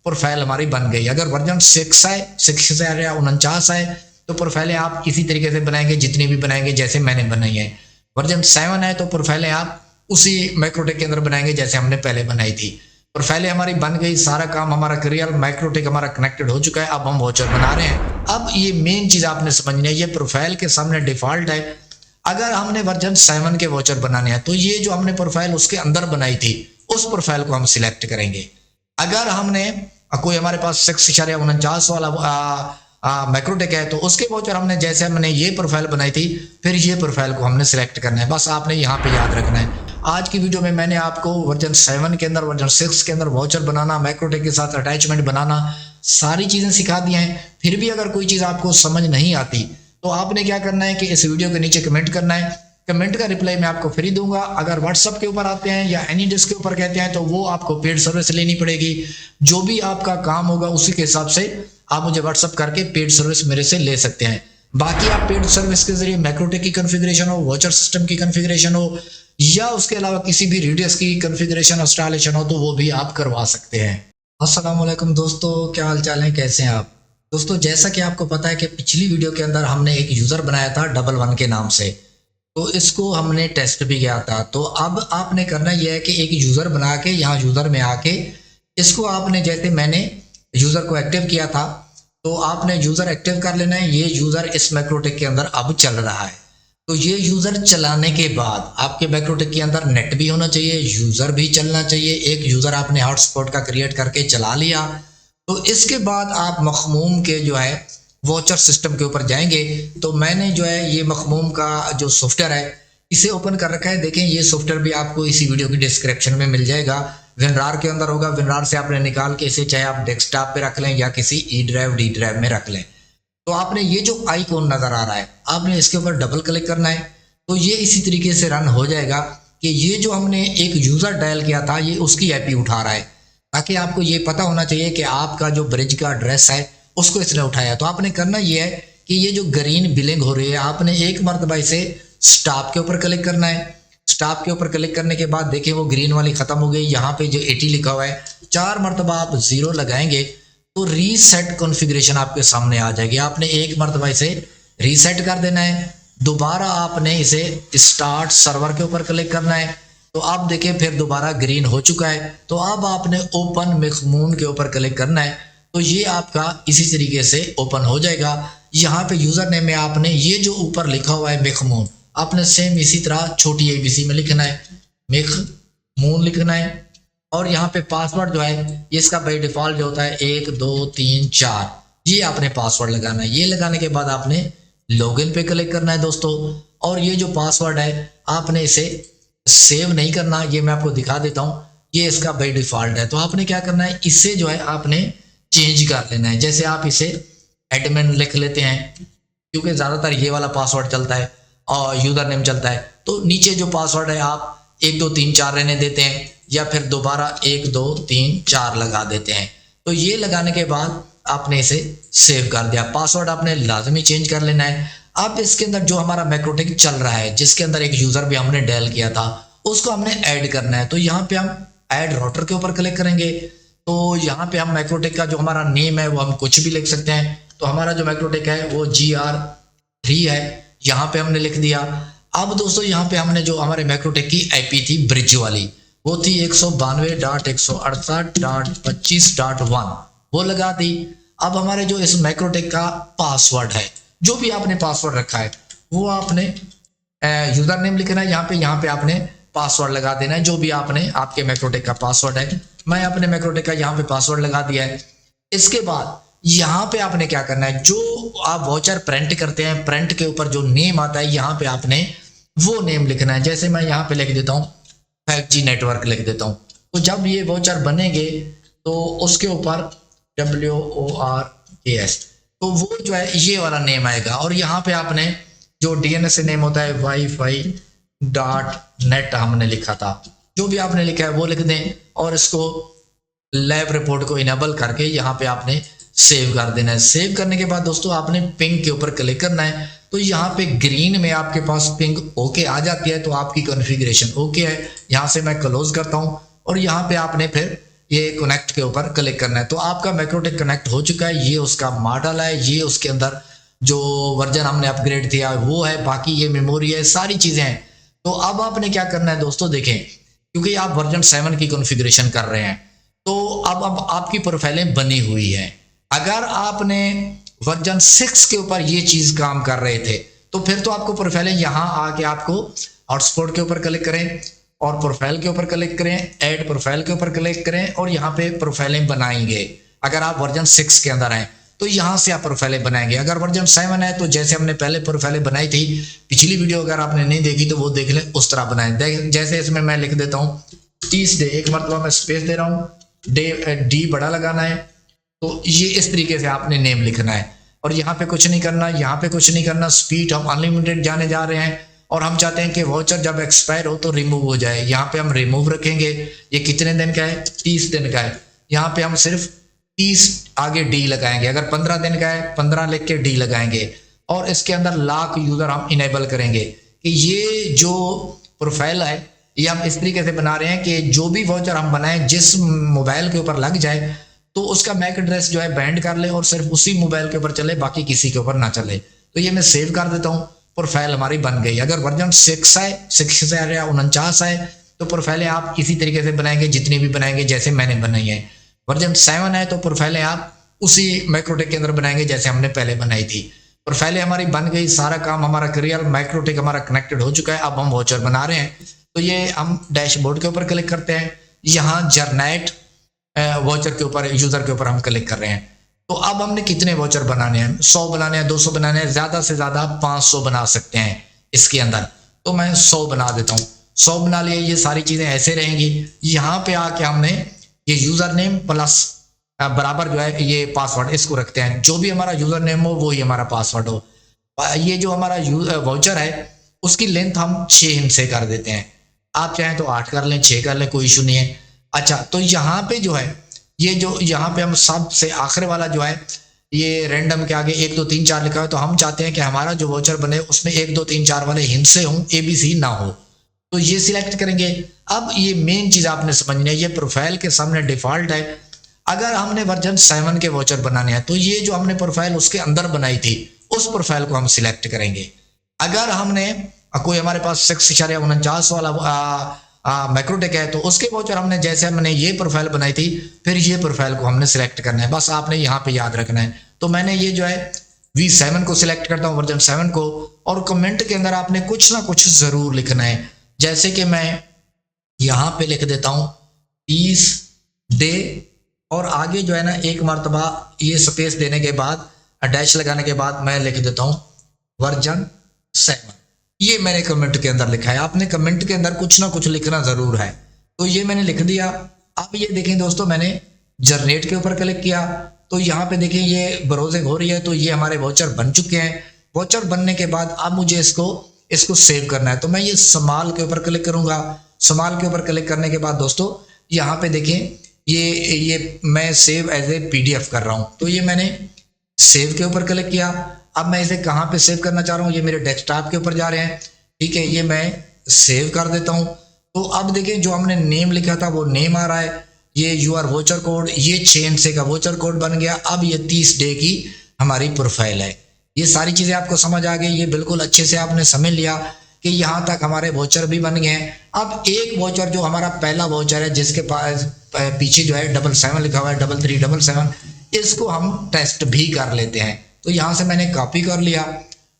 Profile हमारी बन गई। अगर वर्जन 6 है, 6 है या 49 है तो प्रोफाइलें आप इसी तरीके से बनाएंगे जितनी भी बनाएंगे जैसे मैंने बनाई है। वर्जन 7 है तो प्रोफाइलें आप उसी मैक्रोटेक के अंदर बनाएंगे जैसे हमने पहले बनाई थी। प्रोफाइलें हमारी बन गई, सारा काम हमारा क्लियर, मैक्रोटेक हमारा कनेक्टेड हो चुका है। अब हम वाउचर बना रहे हैं। अब ये मेन चीज आपने समझनी है, ये प्रोफाइल के सामने डिफॉल्ट है। अगर हमने वर्जन 7 के वाउचर बनाने हैं तो ये जो हमने प्रोफाइल उसके अंदर बनाई थी उस प्रोफाइल को हम सिलेक्ट करेंगे। अगर हमने कोई हमारे पास 6.49 वाला मैक्रोटेक है तो उसके वाउचर हमने जैसे हमने ये प्रोफाइल बनाई थी फिर ये प्रोफाइल को हमने सिलेक्ट करना है। बस आपने यहाँ पे याद रखना है। आज की वीडियो में मैंने आपको वर्जन 7 के अंदर, वर्जन 6 के अंदर वाउचर बनाना, मैक्रोटेक के साथ अटैचमेंट बनाना, सारी चीजें सिखा दी हैं। फिर भी अगर कोई चीज आपको समझ नहीं आती तो आपने क्या करना है कि इस वीडियो के नीचे कमेंट करना है। कमेंट का रिप्लाई मैं आपको फ्री दूंगा। अगर व्हाट्सएप के ऊपर आते हैं या एनी डिस्क के ऊपर कहते हैं तो वो आपको पेड सर्विस लेनी पड़ेगी। जो भी आपका काम होगा उसी के हिसाब से आप मुझे व्हाट्सएप करके पेड सर्विस मेरे से ले सकते हैं। बाकी आप पेड सर्विस के जरिए मैक्रोटेक की कॉन्फ़िगरेशन हो, वाउचर सिस्टम की कॉन्फ़िगरेशन हो या उसके अलावा किसी भी रेडियस की कॉन्फ़िगरेशन इंस्टॉलेशन हो तो वो भी आप करवा सकते हैं। अस्सलाम वालेकुम दोस्तों, क्या हाल चाल है, कैसे हैं आप दोस्तों। जैसा कि आपको पता है कि पिछली वीडियो के अंदर हमने एक यूज़र बनाया था 11 के नाम से, तो इसको हमने टेस्ट भी किया था। तो अब आपने करना यह है कि एक यूज़र बना के यहाँ यूज़र में आके इसको आपने, जैसे मैंने यूज़र को एक्टिव किया था तो आपने यूज़र एक्टिव कर लेना है। ये यूज़र इस मैक्रोटेक के अंदर अब चल रहा है। तो ये यूज़र चलाने के बाद आपके मैक्रोटेक के अंदर नेट भी होना चाहिए, यूज़र भी चलना चाहिए। एक यूज़र आपने हॉटस्पॉट का क्रिएट करके चला लिया तो इसके बाद आप मखमूम के जो है वाउचर सिस्टम के ऊपर जाएंगे। तो मैंने जो है ये मखमूम का जो सॉफ्टवेयर है इसे ओपन कर रखा है। देखें ये सॉफ्टवेयर भी आपको इसी वीडियो की डिस्क्रिप्शन में मिल जाएगा। विनरार के अंदर होगा। विनरार से आपने निकाल के इसे चाहे आप डेस्कटॉप पे रख लें या किसी ई ड्राइव डी ड्राइव में रख लें। तो आपने ये जो आइकॉन नजर आ रहा है आपने इसके ऊपर डबल क्लिक करना है। तो ये इसी तरीके से रन हो जाएगा कि ये जो हमने एक यूजर डायल किया था ये उसकी आईपी उठा रहा है, ताकि आपको ये पता होना चाहिए कि आपका जो ब्रिज का एड्रेस है उसको इसने उठाया। तो आपने करना ये है कि ये जो ग्रीन बिलिंग हो रही है आपने एक मरतबा इसे स्टॉप के ऊपर क्लिक करना है। स्टॉप के ऊपर क्लिक करने के बाद देखिए वो ग्रीन वाली खत्म हो गई। यहाँ पे जो 80 लिखा हुआ है 4 मरतबा आप 0 लगाएंगे तो रीसेट कॉन्फ़िगरेशन आपके सामने आ जाएगी। आपने एक मरतबा इसे रीसेट कर देना है। दोबारा आपने इसे स्टार्ट सर्वर के ऊपर क्लिक करना है। तो आप देखिए फिर दोबारा ग्रीन हो चुका है। तो अब आपने ओपन मखमून के ऊपर क्लिक करना है। तो ये आपका इसी तरीके से ओपन हो जाएगा। यहाँ पे यूजर नेम में आपने ये जो ऊपर लिखा हुआ है मखमून, आपने सेम इसी तरह छोटी ABC में लिखना है, मखमून लिखना है। और यहाँ पे पासवर्ड जो है ये इसका बाई डिफॉल्ट जो होता है 1 2 3 4, ये आपने पासवर्ड लगाना है। ये लगाने के बाद आपने लॉगिन पे क्लिक करना है दोस्तों। और ये जो पासवर्ड है आपने इसे सेव नहीं करना, ये मैं आपको दिखा देता हूँ। ये इसका बाई डिफॉल्ट है। तो आपने क्या करना है, इससे जो है आपने चेंज कर लेना है। जैसे आप इसे एडमिन लिख लेते हैं क्योंकि ज़्यादातर ये वाला पासवर्ड चलता है और यूज़र नेम चलता है। तो नीचे जो पासवर्ड है आप 1 2 3 4 रहने देते हैं या फिर दोबारा 1 2 3 4 लगा देते हैं। तो ये लगाने के बाद आपने इसे सेव कर दिया। पासवर्ड आपने लाजमी चेंज कर लेना है। अब इसके अंदर जो हमारा मैक्रोटेक चल रहा है जिसके अंदर एक यूज़र भी हमने डायल किया था उसको हमने ऐड करना है। तो यहाँ पे हम ऐड राउटर के ऊपर क्लिक करेंगे। तो यहाँ पे हम मैक्रोटेक का जो हमारा नेम है वो हम कुछ भी लिख सकते हैं। तो हमारा जो मैक्रोटेक है वो GR3 है, यहाँ पे हमने लिख दिया। अब दोस्तों यहाँ पे हमने जो हमारे मैक्रोटेक की आईपी थी ब्रिज वाली वो थी 192.168.25.1, वो लगा दी। अब हमारे जो इस मैक्रोटेक का पासवर्ड है, जो भी आपने पासवर्ड रखा है वो आपने यूजर नेम लिखना है। यहाँ पे आपने पासवर्ड लगा देना है जो भी आपने आपके मैक्रोटेक का पासवर्ड है। मैं अपने मैक्रोटेक का यहाँ पे पासवर्ड लगा दिया है। इसके बाद यहाँ पे आपने क्या करना है, जो आप वाउचर प्रिंट करते हैं प्रिंट के ऊपर जो नेम आता है यहाँ पे आपने वो नेम लिखना है। जैसे मैं यहाँ पे लिख देता हूँ 5G नेटवर्क लिख देता हूँ। तो जब ये वाउचर बनेंगे तो उसके ऊपर WORKS, तो वो जो है ये वाला नेम आएगा। और यहाँ पे आपने जो DNS नेम होता है wifi.net हमने लिखा था, जो भी आपने लिखा है वो लिख दें और इसको लैब रिपोर्ट को इनेबल करके यहाँ पे आपने सेव कर देना है। सेव करने के बाद दोस्तों आपने पिंग के ऊपर क्लिक करना है। तो यहाँ पे ग्रीन में आपके पास पिंग ओके आ जाती है तो आपकी कॉन्फ़िगरेशन ओके है। यहाँ से मैं क्लोज करता हूँ और यहाँ पे आपने फिर ये कनेक्ट के ऊपर क्लिक करना है। तो आपका मैक्रोटेक कनेक्ट हो चुका है, ये उसका मॉडल है, ये उसके अंदर जो वर्जन हमने अपग्रेड किया वो है, बाकी ये मेमोरी है, सारी चीजें हैं। तो अब आपने क्या करना है दोस्तों, देखें क्योंकि आप वर्जन 7 की कॉन्फ़िगरेशन कर रहे हैं तो अब आपकी प्रोफाइलें बनी हुई है। अगर आपने वर्जन 6 के ऊपर ये चीज काम कर रहे थे तो फिर तो आपको प्रोफाइलें यहाँ आके आपको हॉटस्पॉट के ऊपर क्लिक करें और प्रोफाइल के ऊपर क्लिक करें, ऐड प्रोफाइल के ऊपर क्लिक करें और यहाँ पे प्रोफाइलें बनाएंगे। अगर आप वर्जन 6 के अंदर हैं तो यहाँ से आप प्रोफाइलें बनाएंगे। अगर वर्जन 7 है तो जैसे हमने पहले प्रोफाइलें बनाई थी, पिछली वीडियो अगर आपने नहीं देखी तो वो देख लें, उस तरह बनाए। जैसे इसमें मैं लिख देता हूँ 30 डे, एक मरतबा मैं स्पेस दे रहा हूँ, डी बड़ा लगाना है। तो ये इस तरीके से आपने नेम लिखना है और यहाँ पे कुछ नहीं करना, यहाँ पे कुछ नहीं करना। स्पीड हम अनलिमिटेड जाने जा रहे हैं और हम चाहते हैं कि वाउचर जब एक्सपायर हो तो रिमूव हो जाए। यहाँ पे हम रिमूव रखेंगे। ये कितने दिन का है? 30 दिन का है। यहाँ पे हम सिर्फ 30 आगे डी लगाएंगे। अगर 15 दिन का है 15 लिख के डी लगाएंगे और इसके अंदर लॉक यूजर हम इनेबल करेंगे कि ये जो प्रोफाइल है ये हम इस तरीके से बना रहे हैं कि जो भी वाउचर हम बनाएं जिस मोबाइल के ऊपर लग जाए तो उसका मैक एड्रेस जो है बैंड कर ले और सिर्फ उसी मोबाइल के ऊपर चले, बाकी किसी के ऊपर ना चले। तो ये मैं सेव कर देता हूँ, प्रोफाइल हमारी बन गई। अगर वर्जन 6 है, 6 से या 49 है तो प्रोफाइलें आप इसी तरीके से बनाएंगे जितनी भी बनाएंगे जैसे मैंने बनाई है। वर्जन 7 है तो प्रोफाइलें आप उसी मैक्रोटेक के अंदर बनाएंगे जैसे हमने पहले बनाई थी। प्रोफाइलें हमारी बन गई, सारा काम हमारा क्लियर, मैक्रोटेक हमारा कनेक्टेड हो चुका है। अब हम वाउचर बना रहे हैं तो ये हम डैशबोर्ड के ऊपर क्लिक करते हैं, यहाँ जर्नेट वाउचर के ऊपर, यूजर के ऊपर हम क्लिक कर रहे हैं। तो अब हमने कितने वाउचर बनाने हैं? 100 बनाने हैं, 200 बनाने हैं, ज्यादा से ज्यादा 500 बना सकते हैं इसके अंदर। तो मैं 100 बना देता हूँ। 100 बना लिए, ये सारी चीजें ऐसे रहेंगी। यहाँ पे आके हमने ये यूजर नेम प्लस बराबर जो है ये पासवर्ड, इसको रखते हैं। जो भी हमारा यूजर नेम हो वो ही हमारा पासवर्ड हो। ये जो हमारा वाउचर है उसकी लेंथ हम 6 हिंट से कर देते हैं। आप चाहें तो 8 कर लें, 6 कर लें, कोई इशू नहीं है। अच्छा, तो यहाँ पे जो है ये जो यहाँ पे हम सबसे आखिर वाला जो है ये रैंडम के आगे 1 2 3 4 लिखा है, तो हम चाहते हैं कि हमारा जो वाउचर बने उसमें 1 2 3 4 वाले हिंट से हों, ABC ना हो। तो ये सिलेक्ट करेंगे। अब ये मेन चीज आपने समझनी है, ये प्रोफाइल के सामने डिफॉल्ट है। अगर हमने वर्जन 7 के वाउचर बनाने हैं तो ये जो हमने प्रोफाइल उसके अंदर बनाई थी उस प्रोफाइल को हम सिलेक्ट करेंगे। अगर हमने कोई हमारे पास 6.49 वाला मैक्रोटेक है तो उसके वाउचर हमने जैसे हमने ये प्रोफाइल बनाई थी फिर ये प्रोफाइल को हमने सिलेक्ट करना है। बस आपने यहाँ पे याद रखना है। तो मैंने ये जो है V7 को सिलेक्ट करता हूँ, वर्जन 7 को, और कमेंट के अंदर आपने कुछ ना कुछ जरूर लिखना है। जैसे कि मैं यहाँ पे लिख देता हूँ 30 डे और आगे जो है ना एक मरतबा ये स्पेस देने के बाद डैश लगाने के बाद मैं लिख देता हूँ वर्जन 7। ये मैंने कमेंट के अंदर लिखा है। आपने कमेंट के अंदर कुछ ना कुछ लिखना जरूर है। तो ये मैंने लिख दिया। अब ये देखें दोस्तों, मैंने जनरेट के ऊपर क्लिक किया तो यहाँ पे देखें ये ब्राउजिंग हो रही है। तो ये हमारे वाउचर बन चुके हैं। वाउचर बनने के बाद अब मुझे इसको सेव करना है। तो मैं ये स्मॉल के ऊपर क्लिक करूंगा। स्मॉल के ऊपर क्लिक करने के बाद दोस्तों यहाँ पे देखें ये मैं सेव एज ए PDF कर रहा हूँ। तो ये मैंने सेव के ऊपर क्लिक किया। अब मैं इसे कहाँ पे सेव करना चाह रहा हूँ, ये मेरे डेस्कटॉप के ऊपर जा रहे हैं। ठीक है, ये मैं सेव कर देता हूँ। तो अब देखिए जो हमने नेम लिखा था वो नेम आ रहा है। ये यूआर वाउचर कोड, ये 6 हिंट का वाउचर कोड बन गया। अब ये 30 डे की हमारी प्रोफाइल है। ये सारी चीजें आपको समझ आ गई। ये बिल्कुल अच्छे से आपने समझ लिया कि यहाँ तक हमारे वाउचर भी बन गए हैं। अब एक वाउचर जो हमारा पहला वाउचर है जिसके पास पीछे जो है 77 लिखा हुआ है, 3377, इसको हम टेस्ट भी कर लेते हैं। तो यहाँ से मैंने कॉपी कर लिया।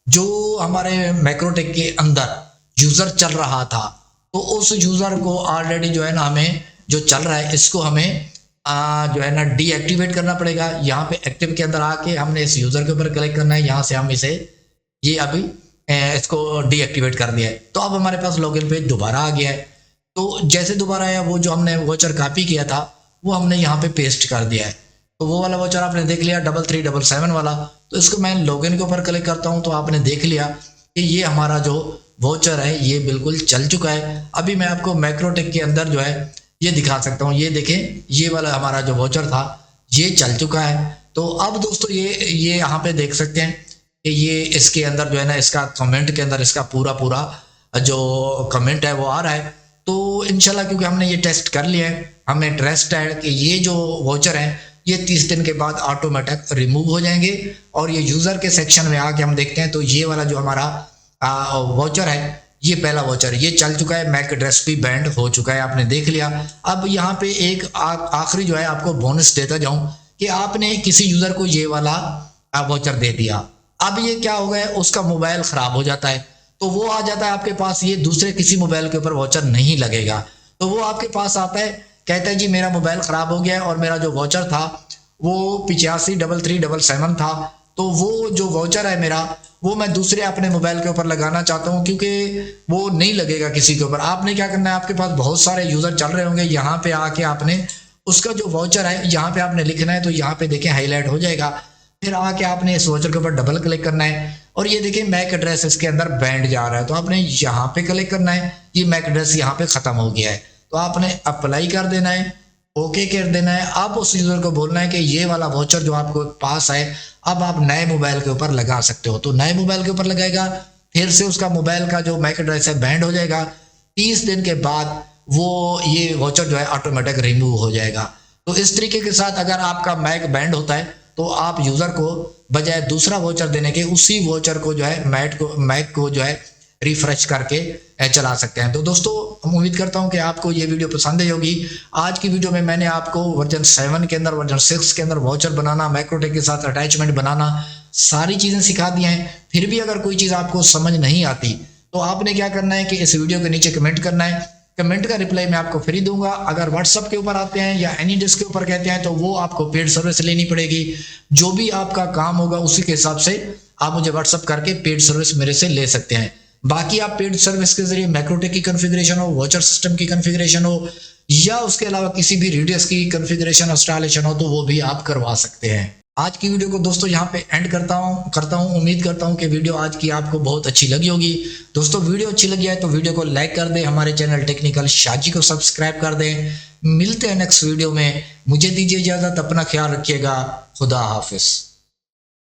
जो हमारे मैक्रोटेक के अंदर यूजर चल रहा था तो उस यूजर को ऑलरेडी जो है ना हमें जो चल रहा है इसको हमें जो है ना डीएक्टिवेट करना पड़ेगा। यहाँ पे एक्टिव के अंदर आके हमने इस यूजर के ऊपर क्लिक करना है। यहाँ से हम ये अभी इसको डीएक्टिवेट कर दिया है। तो अब हमारे पास लॉगिन पेज दोबारा आ गया है। तो जैसे दोबारा आया वो जो हमने वाउचर कॉपी किया था वो हमने यहाँ पे पेस्ट कर दिया है। तो वो वाला वाउचर आपने देख लिया 3377 वाला। तो इसको मैं लॉगिन के ऊपर क्लिक करता हूँ तो आपने देख लिया कि ये हमारा जो वाउचर है ये बिल्कुल चल चुका है। अभी मैं आपको मैक्रोटेक के अंदर जो है ये दिखा सकता हूँ। ये देखें, ये वाला हमारा जो वाउचर था ये चल चुका है। तो अब दोस्तों ये यहाँ पे देख सकते हैं कि ये इसके अंदर जो है ना इसका कमेंट के अंदर इसका पूरा जो कमेंट है वो आ रहा है। तो इंशाल्लाह क्योंकि हमने ये टेस्ट कर लिया है हमें ट्रस्ट है कि ये जो वाउचर है ये 30 दिन के बाद ऑटोमेटिक रिमूव हो जाएंगे। और ये यूज़र के सेक्शन में आके हम देखते हैं तो ये वाला जो हमारा वाउचर है, ये पहला वाउचर ये चल चुका है, मैक एड्रेस भी बैंड हो चुका है, आपने देख लिया। अब यहाँ पे एक आखिरी जो है आपको बोनस देता जाऊं कि आपने किसी यूज़र को ये वाला वाउचर दे दिया। अब ये क्या हो गया, उसका मोबाइल ख़राब हो जाता है तो वो आ जाता है आपके पास, ये दूसरे किसी मोबाइल के ऊपर वाउचर नहीं लगेगा। तो वो आपके पास आता है, कहता है जी मेरा मोबाइल ख़राब हो गया है और मेरा जो वाउचर था वो 853377 था, तो वो जो वाउचर है मेरा वो मैं दूसरे अपने मोबाइल के ऊपर लगाना चाहता हूँ क्योंकि वो नहीं लगेगा किसी के ऊपर। आपने क्या करना है, आपके पास बहुत सारे यूज़र चल रहे होंगे, यहाँ पे आके आपने उसका जो वाउचर है यहाँ पे आपने लिखना है, तो यहाँ पे देखें हाईलाइट हो जाएगा। फिर आके आपने इस वाउचर के ऊपर डबल क्लिक करना है और ये देखिए मैक एड्रेस इसके अंदर बैंड जा रहा है, तो आपने यहाँ पे क्लिक करना है, ये मैक एड्रेस यहाँ पे ख़त्म हो गया है, तो आपने अप्लाई कर देना है, ओके कर देना है। आप उस यूज़र को बोलना है कि ये वाला वाउचर जो आपको पास है अब आप नए मोबाइल के ऊपर लगा सकते हो, तो नए मोबाइल के ऊपर लगाएगा, फिर से उसका मोबाइल का जो मैक एड्रेस है बैंड हो जाएगा। 30 दिन के बाद वो ये वाउचर जो है ऑटोमेटिक रिमूव हो जाएगा। तो इस तरीके के साथ अगर आपका मैक बैंड होता है तो आप यूज़र को बजाय दूसरा वाउचर देने के उसी वाउचर को जो है मैक को जो है रिफ्रेश करके चला सकते हैं। तो दोस्तों उम्मीद करता हूं कि आपको ये वीडियो पसंद आई होगी। आज की वीडियो में मैंने आपको वर्जन 7 के अंदर, वर्जन 6 के अंदर वाउचर बनाना, मैक्रोटेक के साथ अटैचमेंट बनाना, सारी चीज़ें सिखा दी हैं। फिर भी अगर कोई चीज़ आपको समझ नहीं आती तो आपने क्या करना है कि इस वीडियो के नीचे कमेंट करना है, कमेंट का रिप्लाई मैं आपको फ्री दूंगा। अगर व्हाट्सअप के ऊपर आते हैं या एनी डिस्क के ऊपर कहते हैं तो वो आपको पेड सर्विस लेनी पड़ेगी। जो भी आपका काम होगा उसी के हिसाब से आप मुझे व्हाट्सअप करके पेड सर्विस मेरे से ले सकते हैं। बाकी आप पेड सर्विस के जरिए मैक्रोटेक की कॉन्फ़िगरेशन हो, वाउचर सिस्टम की कॉन्फ़िगरेशन हो या उसके अलावा किसी भी रेडियस की कॉन्फ़िगरेशन इंस्टॉलेशन हो तो वो भी आप करवा सकते हैं। आज की वीडियो को दोस्तों यहाँ पे एंड करता हूँ। उम्मीद करता हूँ कि वीडियो आज की आपको बहुत अच्छी लगी होगी। दोस्तों वीडियो अच्छी लगी है तो वीडियो को लाइक कर दें, हमारे चैनल टेक्निकल शाजी को सब्सक्राइब कर दें। मिलते हैं नेक्स्ट वीडियो में, मुझे दीजिए इजाज़त, अपना ख्याल रखिएगा, खुदा हाफिज़।